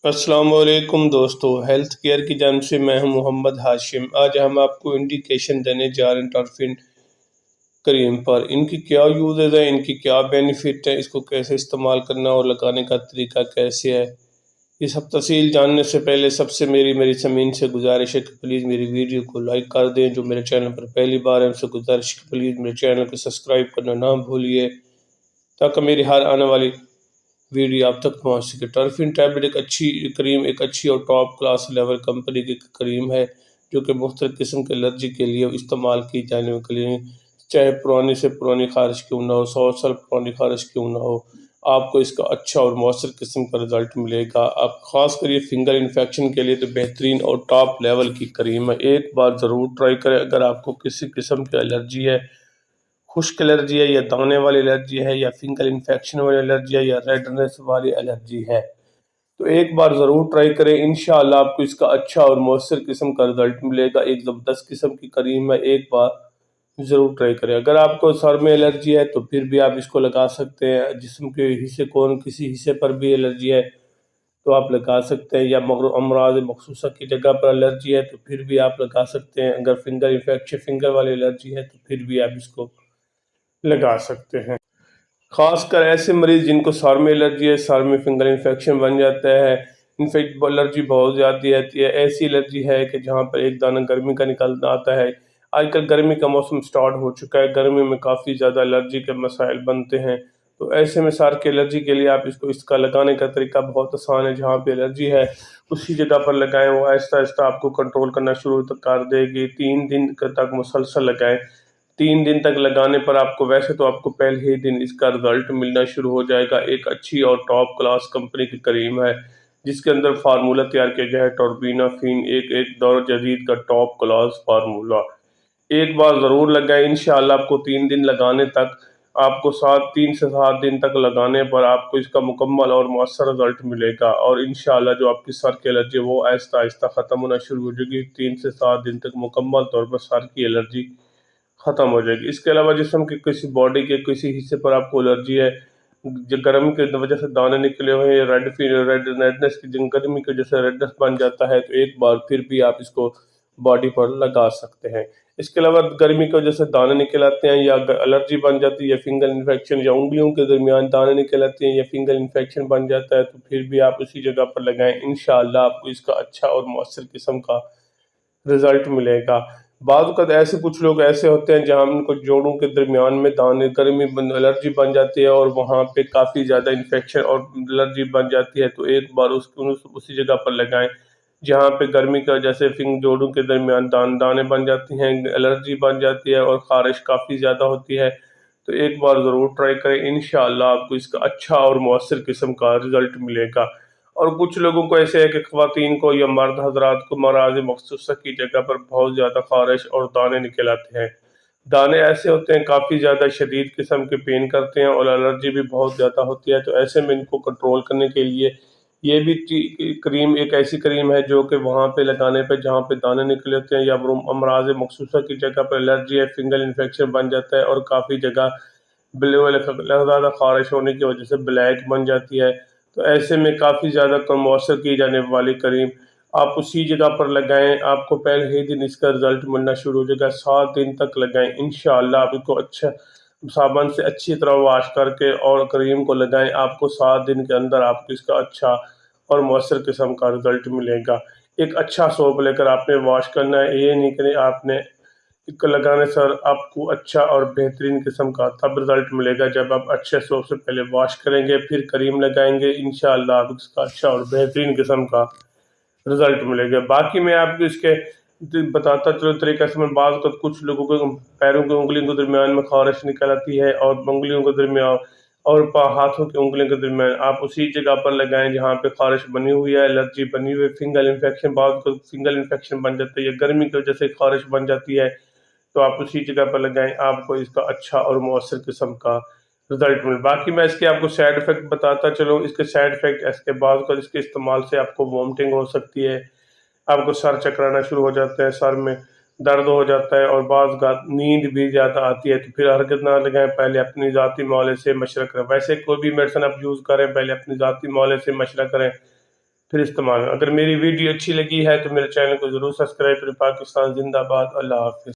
السلام علیکم دوستو، ہیلتھ کیئر کی جانب سے میں ہوں محمد ہاشم۔ آج ہم آپ کو انڈیکیشن دینے جا رہے ہیں ٹرفین کریم پر۔ ان کی کیا یوزز ہیں، ان کی کیا بینیفٹ ہے، اس کو کیسے استعمال کرنا اور لگانے کا طریقہ کیسے ہے، یہ سب تفصیل جاننے سے پہلے سب سے میری سمعین سے گزارش ہے کہ پلیز میری ویڈیو کو لائک کر دیں۔ جو میرے چینل پر پہلی بار ہے ان سے گزارش ہے کہ پلیز میرے چینل کو سبسکرائب کرنا نہ بھولیے تاکہ میری ہر آنے والی ویڈیو آپ تک پہنچ سکے۔ ٹرفین ٹیبلٹ ایک اچھی اور ٹاپ کلاس لیول کمپنی کی کریم ہے جو کہ مختلف قسم کے الرجی کے لیے استعمال کی جانے والی کریم، چاہے پرانی سے پرانی خارش کیوں نہ ہو، 100 سال پرانی خارش کیوں نہ ہو، آپ کو اس کا اچھا اور مؤثر قسم کا رزلٹ ملے گا۔ آپ خاص کر یہ فنگر انفیکشن کے لیے تو بہترین اور ٹاپ لیول کی کریم ہے۔ ایک بار ضرور ٹرائی کریں اگر آپ کو کسی قسم کی الرجی ہے، خشک الرجی ہے یا دانے والی الرجی ہے یا فنگل انفیکشن والی الرجی ہے یا ریڈنس والی الرجی ہے تو ایک بار ضرور ٹرائی کریں۔ انشاءاللہ آپ کو اس کا اچھا اور مؤثر قسم کا رزلٹ ملے گا۔ ایک زبردست قسم کی کریم ہے، ایک بار ضرور ٹرائی کریں۔ اگر آپ کو سر میں الرجی ہے تو پھر بھی آپ اس کو لگا سکتے ہیں، جسم کے حصے کسی حصے پر بھی الرجی ہے تو آپ لگا سکتے ہیں، یا امراض مخصوصہ کی جگہ پر الرجی ہے تو پھر بھی آپ لگا سکتے ہیں۔ اگر فنگر والی الرجی ہے تو پھر بھی آپ اس کو لگا سکتے ہیں۔ خاص کر ایسے مریض جن کو سر میں الرجی ہے، سر میں فنگل انفیکشن بن جاتا ہے، انفیکٹ الرجی بہت زیادہ رہتی ہے، ایسی الرجی ہے کہ جہاں پر ایک دانہ گرمی کا نکلنا آتا ہے۔ آج کل گرمی کا موسم سٹارٹ ہو چکا ہے، گرمی میں کافی زیادہ الرجی کے مسائل بنتے ہیں، تو ایسے میں سر کی الرجی کے لیے آپ اس کا لگانے کا طریقہ بہت آسان ہے۔ جہاں پہ الرجی ہے اسی جگہ پر لگائیں، وہ آہستہ آہستہ آپ کو کنٹرول کرنا شروع کر دے گی۔ 3 دن تک مسلسل لگائیں۔ 3 دن تک لگانے پر آپ کو ویسے تو آپ کو پہلے ہی دن اس کا رزلٹ ملنا شروع ہو جائے گا۔ ایک اچھی اور ٹاپ کلاس کمپنی کی کریم ہے جس کے اندر فارمولہ تیار کیا گیا ہے ٹوربینا فین، ایک دور جدید کا ٹاپ کلاس فارمولہ۔ ایک بار ضرور لگائیں، انشاءاللہ آپ کو 3 دن لگانے تک، آپ کو 3 سے 7 دن تک لگانے پر آپ کو اس کا مکمل اور مؤثر رزلٹ ملے گا، اور انشاءاللہ جو آپ کی سر کی الرجی وہ آہستہ آہستہ ختم ہونا شروع ہو جائے گی۔ 3 سے 7 دن تک مکمل طور پر سر کی الرجی ختم ہو جائے گی۔ اس کے علاوہ جسم کے باڈی کے کسی حصے پر آپ کو الرجی ہے، گرم کی وجہ سے دانے نکلے ہوئے ہیں، ریڈنس کی گرمی کی وجہ سے ریڈنس بن جاتا ہے، تو ایک بار پھر بھی آپ اس کو باڈی پر لگا سکتے ہیں۔ اس کے علاوہ گرمی کی وجہ سے دانے نکل آتے ہیں یا الرجی بن جاتی ہے یا فنگل انفیکشن، یا انگلیوں کے درمیان دانے نکل آتے ہیں یا فنگل انفیکشن بن جاتا ہے تو پھر بھی آپ اسی جگہ پر لگائیں، انشاءاللہ آپ کو اس کا اچھا اور مؤثر قسم کا رزلٹ ملے گا۔ بعض اوقات کچھ لوگ ایسے ہوتے ہیں جہاں ان کو جوڑوں کے درمیان میں دانے الرجی بن جاتی ہے اور وہاں پہ کافی زیادہ انفیکشن اور الرجی بن جاتی ہے، تو ایک بار اسی جگہ پر لگائیں جہاں پہ گرمی کی وجہ سے جوڑوں کے درمیان دانے بن جاتے ہیں، الرجی بن جاتی ہے اور خارش کافی زیادہ ہوتی ہے، تو ایک بار ضرور ٹرائی کریں، انشاءاللہ آپ کو اس کا اچھا اور مؤثر قسم کا رزلٹ ملے گا۔ اور کچھ لوگوں کو ایسے ہے کہ خواتین کو یا مرد حضرات کو امراض مخصوصہ کی جگہ پر بہت زیادہ خارش اور دانے نکل آتے ہیں۔ دانے ایسے ہوتے ہیں کافی زیادہ شدید قسم کے پین کرتے ہیں اور الرجی بھی بہت زیادہ ہوتی ہے، تو ایسے میں ان کو کنٹرول کرنے کے لیے یہ بھی کریم ایک ایسی کریم ہے جو کہ وہاں پہ لگانے پہ جہاں پہ دانے نکلے ہوتے ہیں یا امراض مخصوصہ کی جگہ پر الرجی ہے، فنگل انفیکشن بن جاتا ہے اور کافی جگہ زیادہ خارش ہونے کی وجہ سے بلیک بن جاتی ہے، تو ایسے میں کافی زیادہ مؤثر کی جانے والی کریم آپ اسی جگہ پر لگائیں۔ آپ کو پہلے ہی دن اس کا رزلٹ ملنا شروع ہو جائے گا۔ 7 دن تک لگائیں، انشاءاللہ آپ کو اچھا صابن سے اچھی طرح واش کر کے اور کریم کو لگائیں، آپ کو 7 دن کے اندر آپ کو اس کا اچھا اور مؤثر قسم کا رزلٹ ملے گا۔ ایک اچھا سوپ لے کر آپ نے واش کرنا ہے، یہ نہیں کہ آپ نے لگانے سر آپ کو اچھا اور بہترین قسم کا تب رزلٹ ملے گا جب آپ اچھے سوپ سے پہلے واش کریں گے پھر کریم لگائیں گے، انشاءاللہ آپ اس کا اچھا اور بہترین قسم کا رزلٹ ملے گا۔ باقی میں آپ کو اس کے بتاتا چلو طریقہ سے، میں بعض کچھ لوگوں کے پیروں کی انگلیوں کے درمیان میں خارش نکل آتی ہے اور انگلیوں کے درمیان اور ہاتھوں کی انگلیوں کے درمیان آپ اسی جگہ پر لگائیں جہاں پہ خارش بنی ہوئی ہے، الرجی بنی ہوئی ہے، فنگل انفیکشن، بعض کو فنگل انفیکشن بن جاتا ہے یا گرمی کی وجہ سے خارش بن جاتی ہے، تو آپ اسی جگہ پر لگائیں، آپ کو اس کا اچھا اور مؤثر قسم کا رزلٹ ملے۔ باقی میں اس کے آپ کو سائیڈ ایفیکٹ بتاتا چلوں۔ اس کے سائیڈ ایفیکٹ اس کے بعد کا اس کے استعمال سے آپ کو وومٹنگ ہو سکتی ہے، آپ کو سر چکرانا شروع ہو جاتا ہے، سر میں درد ہو جاتا ہے اور بعض نیند بھی زیادہ آتی ہے، تو پھر ہرگز نہ لگائیں، پہلے اپنی ذاتی معالجے سے مشورہ کریں۔ ویسے کوئی بھی میڈیسن آپ یوز کریں پہلے اپنی ذاتی معالجے سے مشورہ کریں، پھر استعمال. اگر میری ویڈیو اچھی لگی ہے تو میرے چینل کو ضرور سبسکرائب کریں. پاکستان زندہ باد. اللہ حافظ.